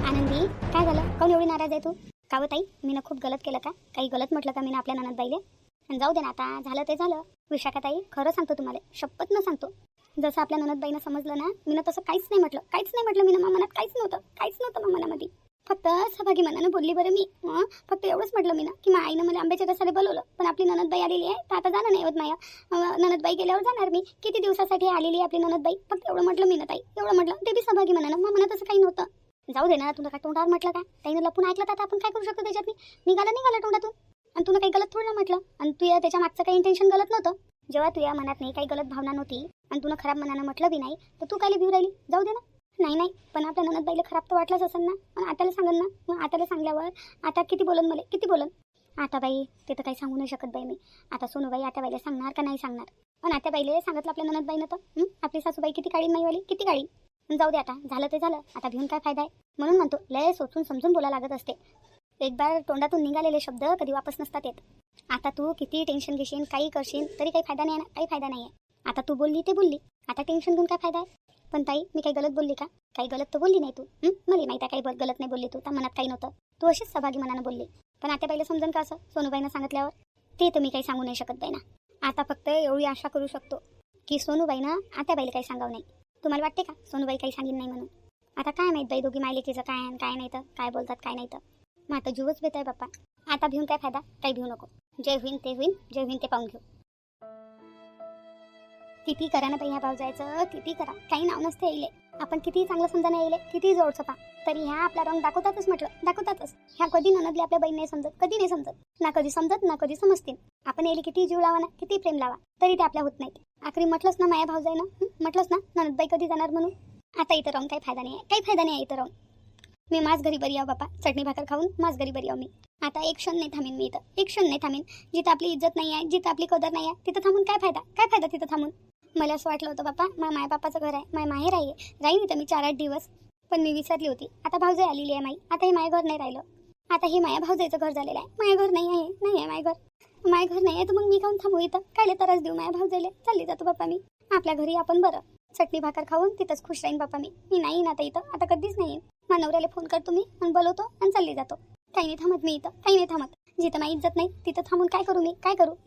आनंदी, काय झालं? काऊन एवढी नाराज आहे तू? का व ताई, मी ना खूप गलत केलं का? काही गलत म्हटलं का मी आपल्या ननदबाईले? जाऊ दे ना, आता झालं ते झालं. विशाखाताई, खरं सांगतो तुम्हाला, शपथ न सांगतो, जसं आपल्या ननदबाईनं समजलं ना, मी ना तसं काहीच नाही म्हटलं मी ना, मनात काहीच नव्हतं मनामध्ये. फक्त सहभागी मनानं बोलली बरं मी. फक्त एवढंच म्हटलं मी ना, की मा आईनं मला आंब्याच्या रसाला बोलवलं, पण आपली ननदबाई आलेली आहे, तर आता जाणं नाही होत माया. ननदबाई गेल्यावर जाणार मी. किती दिवसासाठी आलेली आहे आपली ननदबाई, फक्त एवढं म्हटलं मी ना ताई, एवढं म्हटलं. ते बी सहभागी मनानं, मग मनात असं काही नव्हतं. जाऊ दे ना, तुला काय तोंडावर म्हटलं का? ताईनं लपून ऐकलं तर आता आपण काय करू शकतो त्याच्यात? निघालं तोंडातून. आणि तुला काही गलत थोडं म्हटलं, आणि तुझ्या त्याच्या मागचं काही इंटेन्शन गलत नव्हतं. जेव्हा तुझ्या मनात नाही काही गलत भावना नव्हती आणि तुला खराब मनानं म्हटलं बी नाही, तर तू काय भिऊ राहिली? जाऊ दे ना. नाही, पण आपल्या ननदबाईला खराब तर वाटलंच असेल ना. पण आत्याला सांगन ना, मग आत्याला सांगल्यावर आता किती बोलन. आता बाई, ते तर काही सांगू नाही शकत बाई मी. आता सोनूबाई आत्याबाईला सांगणार का नाही सांगणार? पण आत्याबाईला सांगितलं आपल्या ननदबाईनं तर आपली सासूबाई किती काळी नाही वाली, किती काळी. जाऊ दे, आता झालं ते झालं. आता भिऊन काय फायदा आहे? म्हणून म्हणतो, लय सोचून समजून बोला लागत असते. एक बार तोंडातून निघालेले शब्द कधी वापस नसतात येत. आता तू किती टेन्शन घेशील, काही करशील, तरी काही फायदा नाही ना, काही फायदा नाही आहे. आता तू बोलली ते बोलली, आता टेन्शन घेऊन काय फायदा आहे? पण ताई, मी काही गलत बोलली का? काही गलत तर बोलली नाही तू. मला माहिती आहे काही गलत नाही बोलली तू, त्या मनात काही नव्हतं. तू अशीच सहभागी मनानं बोलली. पण आत्याबाईला समजन का असं सोनूबाईनं सांगितल्यावर? ते तर मी काही सांगू नाही शकत बाई ना. आता फक्त एवढी आशा करू शकतो की सोनूबाईनं आत्याबाईला काही सांगावं नाही. तुम्हाला वाटते का सोनूबाई काही सांगेन नाही म्हणून? आता काय माहित बाई, दोघी मायलेकीचं काय आणि काय नाही तर काय बोलतात काय नाही तर. मग आता जीवच बेत आहे बाप्पा. आता भिऊन काय फायदा? काही भिऊ नको. जे होईन ते पाहून घेऊ. किती करा ना बाई ह्या भावजायचं, किती करा, काही नाव नसते येईल. आपण किती चांगलं समजा नाही येईल, किती जोडचं पा, तरी ह्या आपला रंग दाखवतातच. ह्या कधी ननदली आपल्या बहीण नाही समजत, कधी नाही समजत. ना कधी समजत ना कधी समजतील. आपण येईल किती जीव लावा ना, किती प्रेम लावा, तरी ते आपल्या होत नाहीत. आखरी म्हटलंच ना माया भावजाईनं, म्हटलंच ना ननदबाई कधी जाणार म्हणून. आता इथं राहून काही फायदा नाही आहे इथं राहून. मी माझ घरी बरी आहो बापा, चटणी भाकर खाऊन माझ घरी बरी आहो मी. आता एक क्षण नाही थांबीन मी इथं, एक क्षण नाही थांबीन. जिथं आपली इज्जत नाही आहे, जिथं आपली कदर नाही आहे, तिथं थांबून काय फायदा तिथं थांबून. मला असं वाटलं होतं बापा, माय बापाचं घर आहे, माय माहेर आहे, राहीन इथं मी 4-8 दिवस. पण मी विसरली होती. आता भावजाई आलेली आहे माई, आता हे माय घर नाही राहिलं. आता हे माया भावजाईचं घर झालेलं आहे. माय घर नाही आहे माय घर नाही आहे, तर मग मी काऊन थांबू इथं? कायले त्रास देऊ माया भावजाईला? चालली जातो बापा मी आपल्या घरी. आपण बरं चटणी भाकर खाऊन तिथंच खुश राहीन बापा मी नाही ना आता इथं, आता कधीच नाही येईन. माझ्या नवऱ्याला फोन करतो मी आणि बोलवतो आणि चालली जातो. काही नाही थांबत मी इथं, काही नाही थांबत. जिथं माझी इज्जत नाही तिथं थांबून काय करू मी?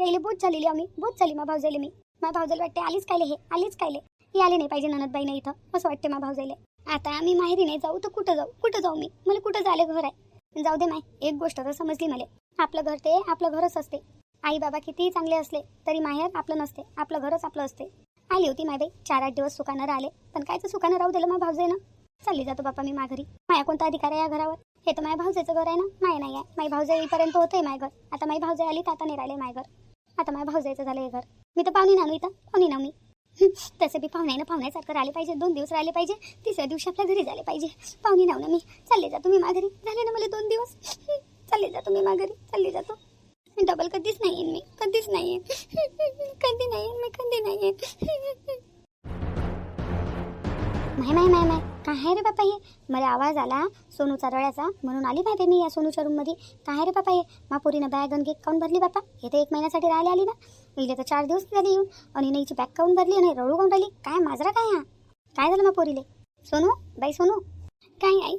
यायले बोध झालेली आम्ही, बोध झाली मा भावजाईले मी. मा भावजाईला वाटते आलीच कायले हे आले नाही पाहिजे ननदबाई नाही इथं, असं वाटते मा भावजाईले. आता आम्ही माहेरी नाही जाऊ तर कुठं जाऊ मी? मला कुठं जायला घर आहे? जाऊ दे माय, एक गोष्ट तर समजली मला, आपलं घर ते आपलं घरच असते. आई बाबा कितीही चांगले असले तरी माहेर आपलं नसते, आपलं घरच आपलं असते. आली होती माय बाई, 4-8 दिवस सुखानं राहिले, पण कायचं सुखानं राहू दिलं मा भावजाईनं. चालली जातो बापा मी माघरी. माया कोणता अधिकार आहे या घरावर? हे तर माझ्या भावजाईचं घर आहे ना, माय नाही आहे. माझी भावजाईपर्यंत होतंय माय घर. आता माझी भावजाई आली तर आता नाही राहिले माय घर. आता माझ्या भावजाईचं झालं हे घर. मी तर पाहुणी नानू इथं, पाहुणी ना मी. तसं बी पाहुण्यासारखं राहिले पाहिजे, 2 दिवस राहिले पाहिजे, 3ऱ्या दिवशी आपल्या घरी झाले पाहिजे. पाहुणी नाव ना मी. चालले जातो मी माघरी. झाले ना मला 2 दिवस. चालले जातो मी माघरी, चालले जातो. डबल कधीच नाही येईन मी, कधी नाही माय काय रे बापा हे? मला आवाज आला सोनूचा रळ्याचा, म्हणून आली माहिती मी या सोनूच्या रूम मध्ये. काय रे बापा हे? पोरीनं बॅग आणि केक काऊन भरली बापा? हे तर 1 महिन्यासाठी राहिले आली ना. इले तर 4 दिवस झाले येऊन, आणि हिची बॅग काऊन भरली आणि रडू काऊन राहिली? काय माजरा काय हा? काय झालं पोरीले? सोनू, बाई सोनू. काय आई?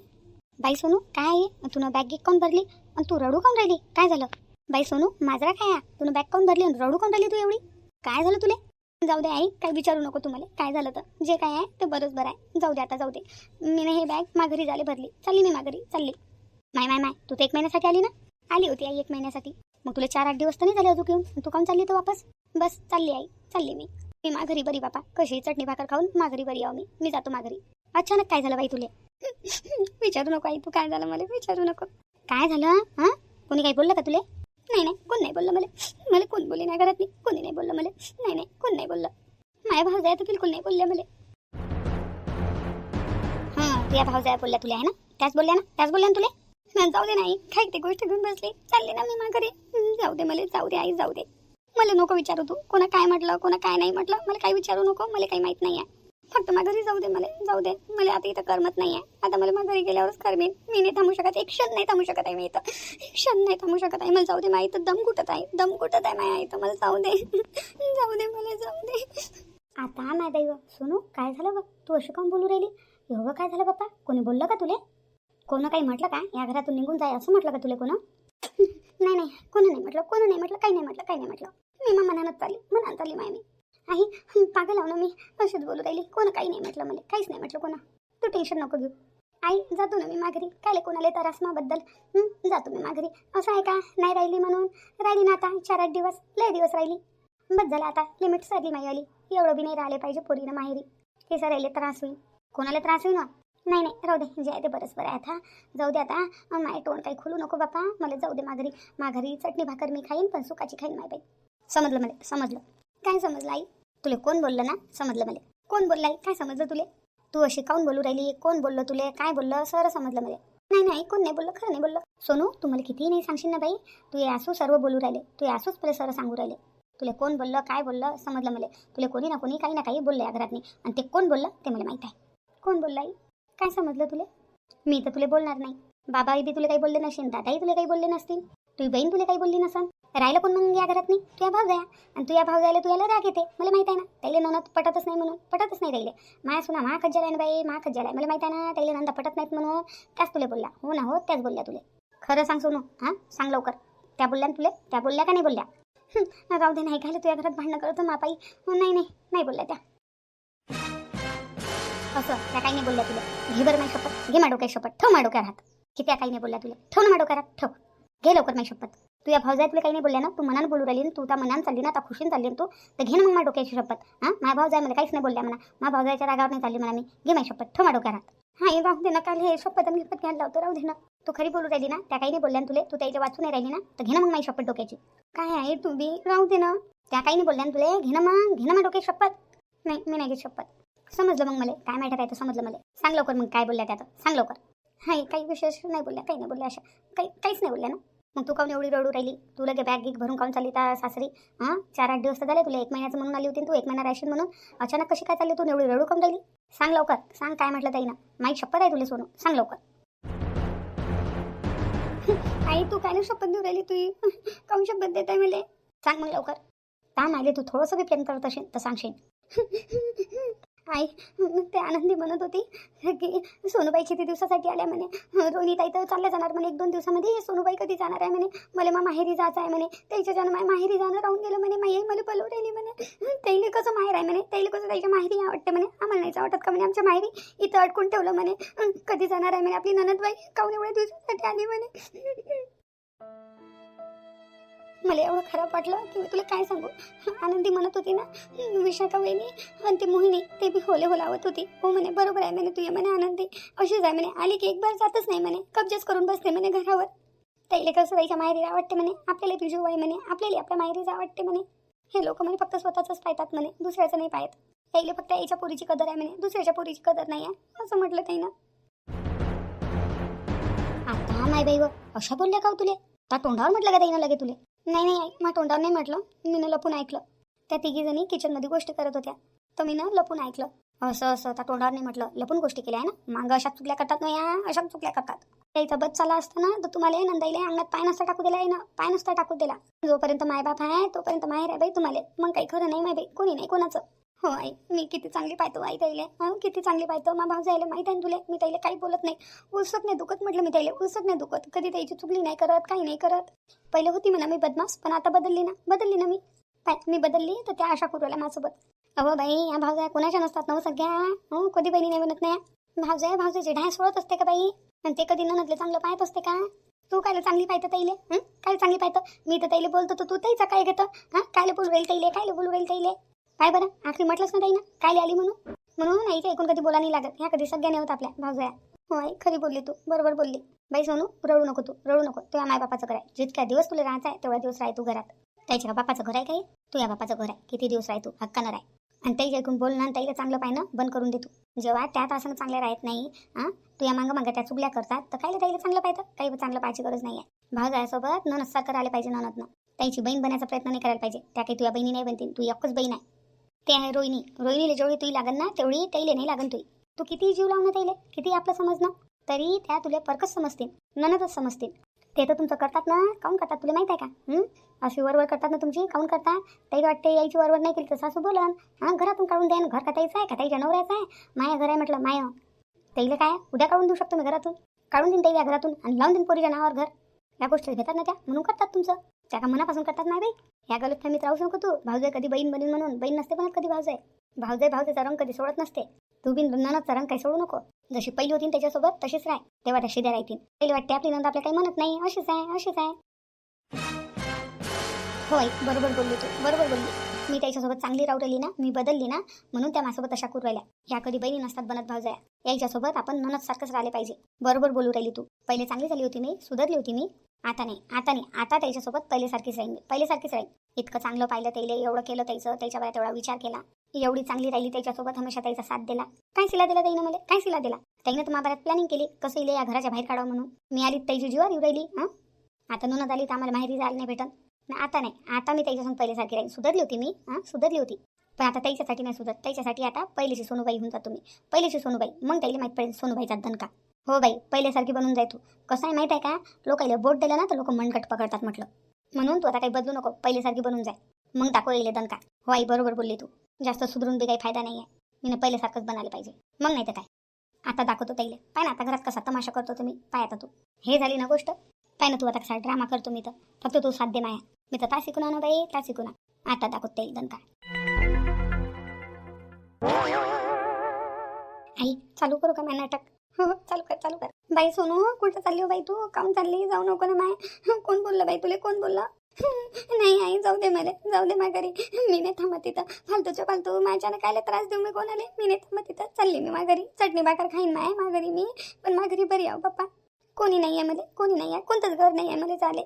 बाई सोनू काय आहे? तुनं बॅग केक काऊन भरली आणि तू रडू काऊन राहिली? काय झालं? बाई सोनू, माजरा काय हा? तुनं बॅग काऊन भरली आणि रडू काऊन राहिली तू एवढी? काय झालं तुले? जाऊ दे आई, काही विचारू नको तुम्हाला. काय झालं तर जे काय आहे ते बरं आहे. जाऊ दे. मी हे बॅग माघरी झाले भरली, चालली मी माघरी चालली. माय तू तर 1 महिन्यासाठी आली ना? आली होती आई 1 महिन्यासाठी. मग तुला 4-8 दिवस तर नाही झाले अजून येऊन, तू काऊन चालली तर वापस? बस चालली आई, चालली मी माघरी बरी बापा. कशी चटणी भाकर खाऊन माघरी बरी आहो मी जातो माघरी. अचानक काय झालं बाई तुले? विचारू नको आई, तू काय झालं मला विचारू नको. काय झालं? कोणी काही बोललं का तुले? नाही कोण नाही बोललं मला कोण बोलले नाही घरात, कोणी नाही बोललं मला. नाही कोण नाही बोललं. माझ्या भावजाया तर बिलकुल नाही बोलल्या मला. तुझ्या भावजाया बोलल्या तुला आहे ना? त्याच बोलल्या ना तुला? जाऊ दे नाही, काय ते गोष्ट घेऊन बसली. चालली ना मी माघारी. जाऊ दे मला, जाऊ दे आई, जाऊ दे. मला नको विचारू तू, कोणा काय म्हटलं कोणा काय नाही म्हटलं, मला काही विचारू नको. मला काही माहित नाही आहे. फक्त माघारी जाऊ दे मला आता इथं करमत नाही आहे. आता मला माघारी गेल्यावरच करमेन. मी नाही थांबू शकत, एक क्षण नाही थांबू शकत आहे मी इथं, एक क्षण नाही थांबू शकत आहे. मला जाऊ दे माई, इथं दम घुटत आहे माया इथं. मला जाऊ दे मला जाऊ दे. आता नाही दैव सोनू, काय झालं बघ? तू अशी काऊन बोलू राहिली? एवढं काय झालं बाप्पा? कोणी बोललं का तुले? कोण काही म्हटलं का या घरातून निघून जाय असं म्हटलं का तुला कोण? नाही नाही, कोण नाही म्हटलं, कोण नाही म्हटलं, काही नाही म्हटलं, काही नाही म्हटलं. मी मग मनात चालली माय मी. आई पागल आहो ना मी, अशीच बोलू राहिली. कोण काही नाही म्हटलं मला, काहीच नाही म्हटलं कोणा. तू टेन्शन नको घेऊ. आई जातो ना मी माघारी, काय कोणाला त्रास माबद्दल. जातो मी माघारी. असं आहे का नाही राहिली म्हणून? राहिली ना आता 4-8 दिवस, लय दिवस राहिली. बस झालं आता, लिमिट सरली माईवाली. एवढं बी नाही राहिले पाहिजे पोरीनं माहेरी. हे सर राहिले त्रास होईल, कोणाला त्रास होईल ना. नाही नाही राहू दे, जे आहे ते बरंच बरं आहे. आता जाऊ दे. आता माय तोंड काही खोलू नको बापा, मला जाऊ दे माघारी. माघारी चटणी भाकर मी खाईन, पण सुखाची खाईन माय बाई. समजलं मला, समजलं. काय समजलं आई? तुला कोण बोललं ना, समजलं मला. कोण बोललं आई? काय समजलं तुले? तू अशी काऊन बोलू राहिली? कोण बोललं तुले? काय बोललं? सर समजलं मला. नाही नाही, कोण नाही बोललं, खरं नाही बोललं. सोनू तू मला कितीही नाही सांगशील ना बाई, तू हे असू सर्व बोलू राहिले, तू हे असूच तुला सर सांगू राहिले. तुला कोण बोललं, काय बोललं, समजलं मला. तुला कोणी ना कोणी काही ना काही बोललं या घरात नाही, आणि ते कोण बोललं ते मला माहीत आहे. कोण बोललं आई? काय समजलं तुला? मी तर तुला बोलणार नाही. बाबा बी तुला काही बोलले नसेल, दादाही तुला काही बोलले नसतील, तुझी बहीण तुला काही बोलली नसेल. राहिलं कोण मग या घरात नाही? तुझ्या भाव जाया, आणि तुझ्या भाव जायला तुला राग येते, मला माहित आहे ना. त्याला ननद पटतच नाही म्हणून, पटतच नाही राहिले. माया सुना मा खज्जल आहे ना बाई, मा खज्जल आहे, मला माहित आहे ना. त्याला नंदा पटत नाहीत म्हणून त्याच तुला बोलल्या. हो ना, हो त्याच बोलल्या तुला. खरं सांग सोनू, हां सांग लवकर. त्या बोलल्या ना तुला? त्या बोलल्या का नाही बोलल्या? राहू दे, नाही घाले तुझ्या घरात भांडणं करतो मापाई. नाही नाही नाही बोलल्या त्या. असं त्या काही नाही बोलल्या तुला? घे बरं माझी शपथ, घे माडोक्या शपथ, ठेव माडोक्या राहत की त्या काही नाही बोलल्या तुला. ठेव ना माडोक्या राहत, ठेव. घे लवकर माझी शपथ. तू या भावजाई तुला काही नाही बोलल्या ना, तू मनानं बोलू राहिली ना, तू त्या मनानं चालली ना, आता खुशीन चालली ना तू, तर घे ना मग माझ्या डोक्याची शपथ. हां माझ्या भावजाई मला काहीच नाही बोलल्या म्हणा, माझ्या भावजाईच्या रागावर नाही चालली म्हणा मी. घे माझी शपथ, ठेव माझ्या डोक्या राहत. हां राहू दे ना, काल हे शपथ आणि शपथ घ्यायला लावतो, राहू दे ना. तू खरी बोलू राहिली ना, त्या काही नाही बोलल्या तुले, तू त्याच्या वाचून नाही राहिली ना, तर घे ना मग माझी शपथ डोक्याची. काय आहे तू बी, राहू दे ना. त्या काही नाही बोलल्या तुले, घे ना मग, घे ना माझ्या डोक्याची शपथ. नाही मी नाही घेत शपथ. समजलं मग मला, काय माहिती काय तर समजलं मला. सांग लवकर मग काय बोलल्या त्यात, सांग लवकर. हाय काही विशेष नाही बोलल्या, काही नाही बोलल्या, अशा काहीच नाही बोलल्या ना. मग तू काऊन एवढी रडू राहिली? तुला ते बॅग गिग भरून काऊन चालली त्या सासरी? 4-8 दिवस तर झाले तुला, 1 महिन्याचं म्हणून आली होती तू, 1 महिना राहशील म्हणून. अचानक कशी काय चालली तू, एवढी रडू काऊन राहिली? सांग लवकर, सांग काय म्हटलं ताईनं. माझी शपथ आहे तुला सोनू, सांग लवकर. आई तू काय शपथ देऊ राहिली? तू काऊन शपथ देत आहे मला? सांग मग लवकर. का मायले तू थोडंसं बी प्रेम करत असेल तर सांगशील. आई ते आनंदी म्हणत होती की सोनूबाई किती दिवसासाठी आल्या म्हणे. रोहिणीताई तर चालल्या जाणार म्हणे 1-2 दिवसामध्ये. सोनूबाई कधी जाणार आहे म्हणे, मला मग माहेरी जायचं आहे म्हणे. त्याच्या जण माहेरी जाणं राहून गेलं म्हणे. माई मला बोलवून राहिली म्हणे. त्याला कसं माहेर आहे म्हणे, त्याला कसं त्याच्या माहेरी आवडते म्हणे. आम्हाला नाही वाटत का म्हणे आमच्या माहेरी, इथं अडकून ठेवलं म्हणे. कधी जाणार आहे म्हणे आपली ननदबाई, काऊन एवढ्या दिवसासाठी आली म्हणे. मला एवढं खराब वाटलं की मी तुला काय सांगू. आनंदी म्हणत होती ना, विशाखा वहिनी आणि ती मोहिनी ते बी होले होलावत होती. हो म्हणे बरोबर आहे म्हणे, तुझ्या म्हणे आनंदी अशीच आहे म्हणे, आली की एक बार जातच नाही म्हणे, कब्जाच करून बसते म्हणे घरावर. त्याला कसं त्याच्या माहेरी आवडते म्हणे, आपल्याला बी जीव आहे म्हणे, आपल्याला आपल्या माहेरीच आवडते म्हणे. हे लोक म्हणे फक्त स्वतःच पाहतात म्हणे, दुसऱ्याचं नाही पाहत. त्याला फक्त याच्या पोरीची कदर आहे म्हणे, दुसऱ्याच्या पोरीची कदर नाही आहे असं म्हटलं त्यानं. आता माय बाई व अशा बोलल्या का तुले? त्या तोंडावर म्हटलं का त्यानं लगे तुले? नाही नाही, मग तोंडावर नाही म्हटलं, मी लपून ऐकलं. त्या 3 जणी किचनमध्ये गोष्टी करत होत्या, तर मी लपून ऐकलं. असं त्या तोंडावर नाही म्हटलं, लपून गोष्टी केल्या आहे ना. मागं अशा चुकल्या करतात ना या, अशा चुकल्या करतात. त्याचा बच चाला असतं ना तर तुम्हाला नंदाईला अंगात पाय नसता टाकू दिला आहे ना, पाय नसता टाकू दिला. जोपर्यंत मायबाप आहे तोपर्यंत माहेर आहे बाई तुम्हाला. मग काही खरं नाही माय बाई, कोणी नाही कोणाचं. हो आई, मी किती चांगली पाहतो आई ताईले, किती चांगली पाहतो. मा भाऊ जायला माहीत आहे तुला, मी ताईले काही बोलत नाही, उलसत नाही दुखत म्हटलं. मी ताईले उलसत नाही दुखत, कधी त्याची चुकली नाही करत, काही नाही करत. पहिले होती म्हणा मी बदमाश, पण आता बदलली ना मी. पाय मी बदलली तर त्या आशा करू राहिल्या माझ्यासोबत. अहो बाई या भावजाया कोणाच्या नसतात ना सगळ्या. हो कधी बहिणी नाही बनत नाही. भावजाची ढाय सोडत असते का बाई, आणि ते कधी ननदले चांगलं पाहत असते का? तू कायला चांगली पाहतं ताईले? काय चांगली पाहतं? मी तर ताईले बोलतो तर तू ताईचा काय घेतं? कायले बोलू राहील ताईले, कायले बोलू राहील ताईले? काय बरं आखरी म्हटलंच ना ताईनं कायले आली म्हणून आईच्या ऐकून कधी बोला नाही लागत. ह्या कधी सगळ्या होत आपल्या भावजाया. हो आई खरी बोलली तू, बरोबर बोलली बाई. सोनू रडू नको, तू रडू नको. तुझ्या मायबापाचं घर आहे, जितक्या दिवस तुला राहायचं आहे तेवढ्या दिवस राह तू घरात. त्याच्या का बापाचं घर आहे काही, तुझ्या बापाचं घर आहे, किती दिवस राह तू हक्कानं राह. आणि त्याच्या ऐकून बोल ना, त्याला चांगलं पाहिनं बंद करून दे तू. जेव्हा त्यात असं चांगल्या राहत नाही, तुझ्या मागं त्या चुगल्या करतात, तर कायला त्याला चांगलं पाहिजे? काही चांगलं पाहायची गरज नाही आहे. भावजायासोबत ननद सारखं आले पाहिजे, ननदनं त्याची बहीण बनायचा प्रयत्न नाही करायला पाहिजे. त्या काही तुझ्या बहिणी नाही बनतील, तू एकच बहीण आहे. ते आहे रोहिणीला जेवढी तुही लागन ना तेवढी त्याला नाही लागन तुही. तू किती जीव लावणं त्याला, किती आपलं समजणं, तरी त्या तुला परकच समजतील, ननदच समजतील. ते तर तुमचं करतात ना, काऊन करतात तुला माहित आहे का? अशी वरवर करतात ना तुमची, काऊन करतात? त्याला वाटते यायची वरवर नाही केली तर सासू बोलन, घरातून काढून द्या. घर का त्याचं आहे का त्याच्या नवऱ्याचं आहे? माया घर आहे म्हटलं, माया त्याला काय उद्या काढून देऊ शकतो मी घरातून. काढून देईन त्या घरातून आणि लावून देईन पोरीच्या नावावर घर. या गोष्टी घेतात ना त्या, म्हणून करतात तुमचं. त्या का मनापासून करतात नाही बाई. या गलतफहमीत राहू नको तू. भाऊजाई कधी बहीण बनीन म्हणून, बहीण नसते बनत कधी भाऊजाई. भाऊजाईचा रंग कधी सोडत नसते. तू बिन ननदचा रंग काही सोडू नको. जशी पहिली होती त्याच्यासोबत तशीच राह, तेव्हा त्या शिद्या राहतील. पहिले वाटते आपली नंद आपल्या काही म्हणत नाही, अशीच आहे अशीच आहे. होय, बरोबर बोलली तू, बरोबर बोलली. मी त्याच्यासोबत चांगली राहू राहिली ना, मी बदलली ना, म्हणून त्या माझ्यासोबत अशा करू राहिल्या. ह्या कधी बहिणी नसतात बनत भाऊजाया. याच्यासोबत आपण ननद सारखंच राहिले पाहिजे. बरोबर बोलू राहिली तू. पहिले चांगली झाली होती मी, सुधारली होती मी. आता नाही. आता त्याच्यासोबत पहिल्यासारखीच राहीन मी, पहिल्यासारखीच राहीन. इतकं चांगलं पाहिलं त्याला, एवढं केलं त्याच्या बाया तेवढा विचार केला, एवढी चांगली राहिली त्याच्यासोबत, हमेशा त्याचा साथ दिला. काय सिला दिला त्याईनं मला, काय सिला दिला? त्याईनं तर महाभारत प्लॅनिंग केली कसं इले या घराच्या बाहेर काढावं म्हणून. मी आली त्याची जीवावर येऊ राहिली. आता ननद आली तर आम्हाला माहेरी जायला नाही भेटत. आता नाही, आता मी त्याच्यासून पहिल्यासारखी राहीन. सुधारली होती मी, सुधारली होती. पण आता त्याच्यासाठी नाही सुधर. त्याच्यासाठी आता पहिलीची सोनूबाई होऊन जातो मी, पहिलीची सोनूबाई. मग त्याला माहीत पडेल सोनूबाईचा दणका. हो बाई, पहिल्यासारखी बनून जाय तू. कसं आहे माहित आहे का, लोकांना बोट दिलं ना तर लोक मनगट पकडतात म्हटलं. म्हणून तू आता काही बदलू नको, पहिल्यासारखी बनून जाय. मग दाखव येईल दणका. हो आई, बरोबर बोलली तू. जास्त सुधरून बी काही फायदा नाही आहे. मी पहिल्यासारखंच बनायला पाहिजे. मग नाही तर काय, आता दाखवतो त्याला. पाय ना आता घरात कसा तमाशा करतो तुम्ही. पाय आता तू, हे झाली ना गोष्ट. पाय ना तू आता कसा ड्रामा करतो मी तर. फक्त तू साध्य माया. मी तर तास शिकून आणू बाई, तास शिकून. आता दाखवतो येईल दणका. आई, चालू करू का मी नाटक? हो, चालू कर. बाई सोनू, कुठं चालली हो बाई तू? काऊन चालली? जाऊ नको ना माय. कोण बोललं बाई तुले, कोण बोललं? नाही आई, जाऊ दे मला, जाऊ दे माझ्या घरी. मी नाही थांबत तिथं. फालतू माझ्यानं कायला त्रास देऊ मी कोणाले? मी नाही थांबत तिथं. चालली मी माझ्या घरी. चटणी भाकर खाईन माय माझ्या घरी मी. पण माझ्या घरी बरी आहो पप्पा. कोणी नाही आहे मला, कोणी नाही आहे. कोणतंच घर नाही आहे मला चाले.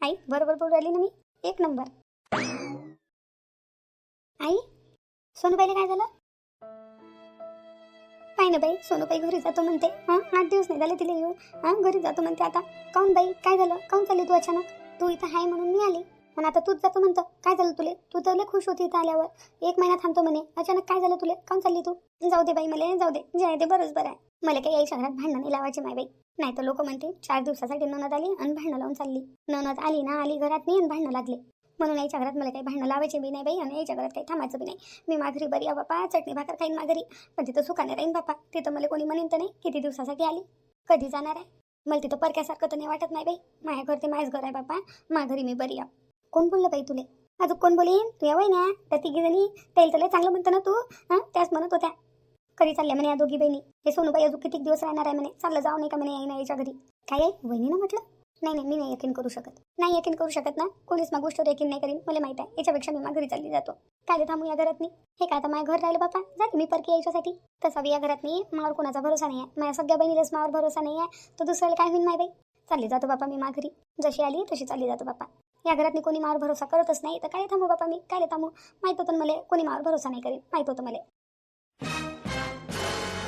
आई, बरोबर बोलू राहिली ना मी, एक नंबर. आई, सोनूबाईला काय झालं? पाय ना बाई, सोनूबाई घरी जातो म्हणते. 8 दिवस नाही झाले तिला येऊन. घरी जातो म्हणते आता. काऊन बाई, काय झालं? काऊन चालली तू अचानक? तू इथं आहे म्हणून मी आली, पण आता तूच जातो म्हणतं. काय झालं तुले? तू तर लय खुश होती इथं आल्यावर. 1 महिना थांबतो म्हणे, अचानक काय झालं तुले? काऊन चालली तू? जाऊ दे बाई, मला जाऊ दे, जे आहे ते बरोबर आहे. मला काही यायच्या घरात भांडणं नाही लावायची माय बाई. नाही तर लोक म्हणते 4 दिवसासाठी ननद आली आणि भांडणं लावून चालली. ननद आली ना आली घरात नाही आणि भांडणं लागले. म्हणून यायच्या घरात मला काही भांडणं लावायचे बी नाही बाई, आणि यायच्या घरात काही थांबायचं बी नाही. मी माघरी बरी आहे बापा, चटणी भाकर खाईन माघरी. पण तिथं सुखाने राहीन बापा. तिथं मला कोणी म्हणेन तर नाही किती दिवसासाठी आली, कधी जाणार आहे. मला तिथं परक्यासारखं तर नाही वाटत नाही बाई. माझ्या घर ते माझ्याच घर आहे बापा. माघरी मी बरी आहे. कोण बोललं बाई तुले? अजून कोण बोलीन? तू यावय ना त्या 3 जणी. त्याला तर लय चांगलं म्हणतं ना तू. त्याच म्हणत होत्या कधी चालल्या म्हणे या दोघी बहिणी. हे सोनूबाई अजून किती दिवस राहणार आहे म्हणे. चाललं जाऊ नाही का म्हणे आई याच्या घरी. काय आहे वहिनीनं म्हटलं? नाही, मी नाही यकीन करू शकत. नाही यकीन करू शकत ना. कोणीच मग गोष्ट यकीन नाही करीन, मला माहित आहे. याच्यापेक्षा मी घरी चालली जातो. काय थांबू या घरात मी? हे काय आता माझ्या घर राहिलं बापा. जाते मी परकी यायच्यासाठी. तसा बी या घरात मी मावर कोणाचा भरोसा नाही आहे. माझ्या सगळ्या बहिणीलाच मावर भरोसा नाही आहे, तर दुसऱ्याला काय होईल माय बाई. चालली जातो बापा मी माघरी. जशी आली तशी चालली जातो बापा. या घरात मी कोणी मावर भरोसा करतच नाही, तर काय थांबू बापा मी? काय थांबू? माहित होतं मला कोणी मावर भरोसा नाही करेल, माहित होतं मला.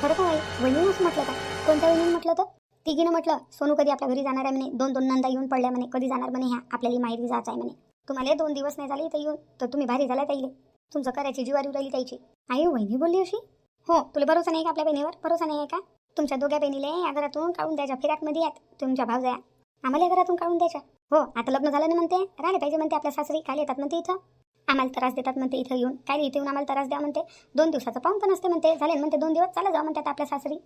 खरं काय वहिनीनंच म्हटलं का? कोणत्या वहिनीनं म्हटलं? तर तिघीनं म्हटलं सोनू कधी आपल्या घरी जाणार आहे म्हणे. 2 नंदा येऊन पडल्या म्हणे. कधी जाणार म्हणे ह्या आपल्याला माहेरी जायचं आहे म्हणे. तुम्हाला 2 दिवस नाही झाले इथं येऊन, तर तुम्ही भारी झाला ताईले. तुमचं करायची जीवारी राहिली त्याची. आई वहिनी बोलली अशी? हो, तुला भरोसा नाही का आपल्या बहिणीवर? भरोसा नाही आहे का? तुमच्या दोघ्या बहिणीले या घरातून काढून द्यायच्या. फिराकमध्ये आहेत तुमच्या भावजाया. आम्हाला या घरातून काढून द्यायच्या. हो, आता लग्न झालं ना म्हणते, राहिले पाहिजे म्हणते आपल्या सासरी. काय येतात म्हणते इथं, आम्हाला त्रास देतात म्हणते इथं येऊन. काय इथे येऊन आम्हाला त्रास द्या म्हणते. 2 दिवसाचं पाहून पण असते म्हणते. झाले म्हणते 2 दिवस, चला जाऊ म्हणतात आपल्या सासरी.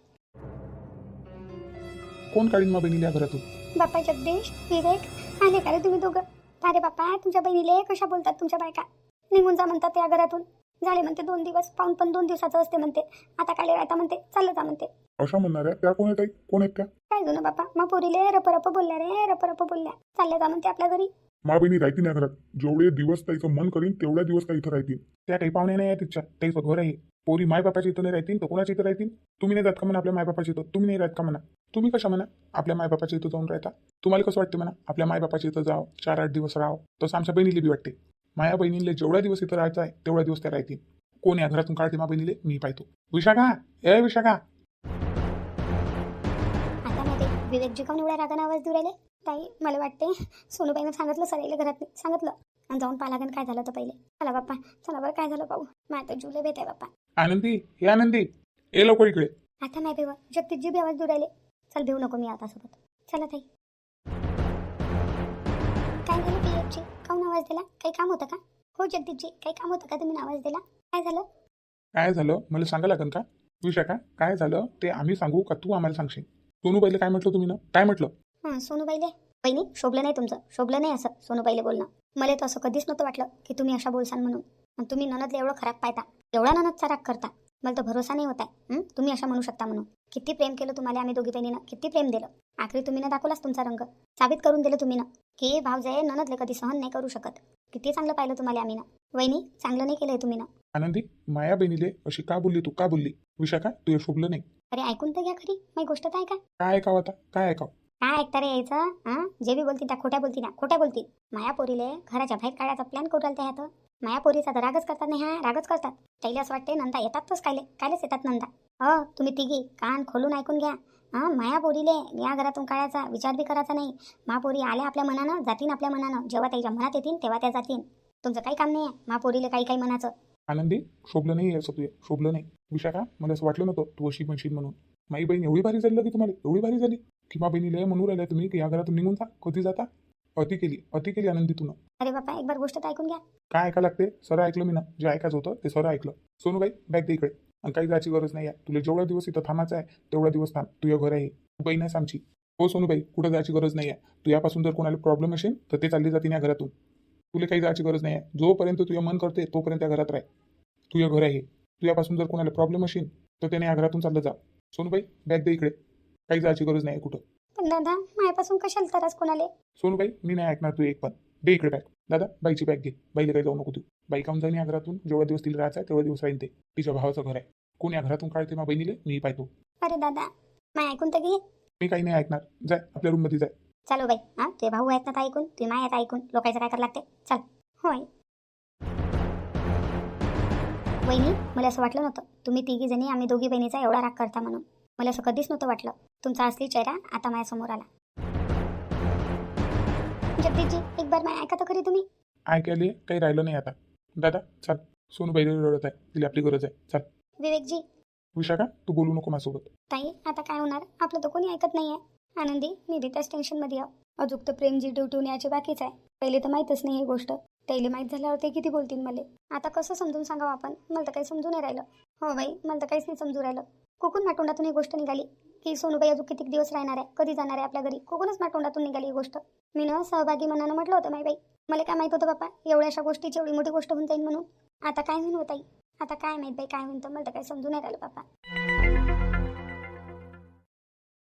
कोण काढीन मग बहिणीला घरातून? बाप्पा जगदीश, विवेक, आले का रे तुम्ही दोघं? अरे बाप्पा, तुमच्या बहिणीले कशा बोलतात तुमच्या बायका? निघून जा म्हणतात या घरातून. झाले म्हणते 2 दिवस, पाहून पण 2 दिवसाचं असते म्हणते. आता काय राहता म्हणते, चाललं जा म्हणते. अशा म्हणणाऱ्या त्या कोण आहेत? कोण आहेत त्या? काय जुनं बाप्पा, मग पोरीले रप बोलल्या रे, रप बोलल्या. चालल्या जा म्हणते आपल्या घरी. मा बहिणी राहतील या घरात. जेवढे दिवस त्याचं मन करीन तेवढ्या दिवस त्या इथं राहतील. त्या काही पाहुणे नाही आहेत तिच्या. त्याचं घर आहे. पोरी मायबापाच्या इथं नाही राहतील तर कोणाच्या इथं राहतील? तुम्ही नाही जात का म्हणा आपल्या मायबापाच्या इथं? तुम्ही नाही राहत का म्हणा? तुम्ही कशा म्हणा आपल्या मायबापाच्या इथं जाऊन राहता? तुम्हाला कसं वाटतं म्हणा आपल्या मायबापाच्या इथं जावं, 4-8 दिवस राहावं? तसं आमच्या बहिणीला बी वाटते. माया बहिणीला जेवढ्या दिवस इथं राहायचं आहे तेवढ्या दिवस त्या राहतील. कोण या घरातून काढते मा बहिणीले? मी पाहतो. विशाखा, ए विशाखा. आता माहिती विवेकजी काऊन एवढ्या रागाने आवाज देऊ राहिले? ताई, मला वाटते सोनूबाईनं सांगितलं सरायला घरात सांगितलं, आणि जाऊन पाहा लागेल काय झालं तर पहिले. चला बाप्पा, चला बरं, काय झालं पाहू. माझं जुले भेट आहे बाप्पा. आनंदी, हे आनंदी, ए लवकर इकडे. आता नाही भेव, जगदीशजी बी आवाज देऊ राहिले. चल भेऊ नको मी आता सोबत. चला ताई. काय झालं विवेकजी, काऊन आवाज दिला? काही काम होतं का? हो जगदीशजी, काही काम होतं का तुम्ही आवाज दिला? काय झालं? काय झालं मला सांगा लागेल का? विशाखा, काय झालं ते आम्ही सांगू का तू आम्हाला सांगशील? सोनूबाईला काय म्हटलं तुम्ही ना? काय म्हटलं? सोनूबाईले बहिणी शोभलं नाही तुमचं, शोभलं नाही असं सोनूबाईले बोलणं. मला तर असं कधीच नव्हतं वाटलं की तुम्ही अशा बोलसान म्हणून. आणि तुम्ही ननदला एवढं खराब पाहता, एवढा ननदचा राग करता, मला तर भरोसा नाही होत आहे तुम्ही अशा म्हणू शकता म्हणून. किती प्रेम केलं तुम्हाला आम्ही दोघी बहिणीनं, किती प्रेम दिलं. आखरी तुम्ही ना दाखवलाच तुमचा रंग, साबित करून दिलं तुम्ही ना की भावजाई ननदले कधी सहन नाही करू शकत. किती चांगलं पाहिलं तुम्हाला आम्ही ना. वहिनी चांगलं नाही केलंय तुम्ही ना. आनंदी, माया बहिणीले अशी का बोलली तू? का बोलली? विशाखा, तू हे शोभलं नाही. अरे ऐकून तर घ्या खरी, माझी गोष्ट तर ऐका. काय ऐकावं आता? काय ऐकावं? काय ऐकता रे यायचं? जे बी बोलतील त्या खोट्या बोलतील, खोट्या बोलतील. माया पोरीले घराच्या बाहेर काढायचा प्लॅन करू राहिला ह्यात. माया पोरीचा तर रागच करतात नाही, हा रागच करतात. त्याला असं वाटते नंदा येतातच कायलेच येतात नंदा. तुम्ही तिघी कान खोलून ऐकून घ्या. माया पोरीले या घरातून काढायचा विचार बी करायचा नाही. महापोरी आल्या आपल्या मनानं, जातीन आपल्या मनानं. जेव्हा त्याच्या मनात येतील तेव्हा त्या जातीन. तुमचं काही काम नाही आहे महापोरीले काही म्हणायचं. आनंदी, शोभलं नाही असं तुझे, शोभलं नाही. विशाखा, मला असं वाटलं नव्हतं तू अशी म्हणशील म्हणून. माई बहीण एवढी भारी झाली की तुम्हाला, एवढी भारी झाली की मा बहिणीला म्हणून राहिल्या तुम्ही की या घरातून निघून जा. कधी जाता? अति केली आनंदी तू. अरे बापा एक बार गोष्ट तर ऐकून घ्या. काय ऐका लागते? सरळ ऐकलं मी ना, जे ऐकायचं होतं ते सरळ ऐकलं. सोनूबाई, बॅग दे इकडे. आणि काही जायची गरज नाही आहे. तुला जेवढा दिवस इथं थांबायचं आहे तेवढा दिवस थांब. तुझ्या घर आहे, बहीण आहेस आमची. हो सोनूबाई, कुठं जायची गरज नाही आहे. तू यापासून जर कोणाला प्रॉब्लेम असेल तर ते चालली जातील या घरातून. तुला काही जायची गरज नाही आहे. जोपर्यंत तुझं मन करते तोपर्यंत त्या घरात राह. तुझ्या घर आहे. तुझ्यापासून जर कोणाला प्रॉब्लेम असेल तर त्याने या घरातून चाललं जा. सोनूबाई, बॅग दे इकडे. काही जायची गरज नाही आहे कुठं. पण दादा मायापासून कशाला त्रास कोणाले? सोनूबाई, मी नाही ऐकणार तू एक पण. दे इकडे बॅग. दादा, बाईची बॅग घे. बाईला काही जाऊ नको तू. बाई काऊन जाईन या घरातून? जेवढा दिवस तिला राहायचा आहे तेवढा दिवस राहीन ते. तिच्या भावाचं घर आहे. कोण या घरातून काढते मा बहिणीले? मी पाहतो. अरे दादा माय ऐकून तर घे. मी काही नाही ऐकणार. जाय आपल्या रूममध्ये जाय. चालो बाई, तुझे भाऊ आहेत ना तर ऐकून, तुझी माय आहेत ऐकून, लोकांचं काय करायला लागते. चल. होय वहिनी, मला असं वाटलं नव्हतं तुम्ही तिघी जणी आम्ही दोघी बहिणीचा एवढा राग करता म्हणून. मला असं कधीच नव्हतं वाटलं. तुमचा असली चेहरा आता माझ्यासमोर आला. जगदीशजी एक बार माय ऐका तर खरी तुम्ही. ऐकायला काही राहिलं नाही आता. दादा चाल. सोनूबाई रडत आहे, तिला आपली गरज आहे. चाल. विवेकजी. विशाखा, तू बोलू नको माझ्यासोबत. ताई आता काय होणार, आपलं तर कोणी ऐकत नाहीये. आनंदी मी बी त्याच टेन्शनमध्ये आहो. अजून तर प्रेमजी ड्युटीहून यायची बाकीच आहे. पहिले तर माहीतच नाही ही गोष्ट. त्याला माहीत झाल्यावर ते किती बोलतील मला. आता कसं समजून सांगावं आपण? मला तर काही समजून नाही राहिलं. हो बाई, मला तर काहीच नाही समजून राहिलं. कुकून माटोंडातून ही गोष्ट निघाली की सोनूबाई अजून किती दिवस राहणार आहे, कधी जाणार आहे आपल्या घरी? कुकूनच माटोंडातून निघाली ही गोष्ट. मी ना सहभागी मनानं म्हटलं होतं माई बाई. मला काय माहित होतं बाप्पा एवढ्या अशा गोष्टीची एवढी मोठी गोष्ट होऊन जाईल म्हणून. आता काय होईन होताई? आता काय माहित बाई काय होईन, तर मला तर काही समजून नाही राहिलं बाप्पा.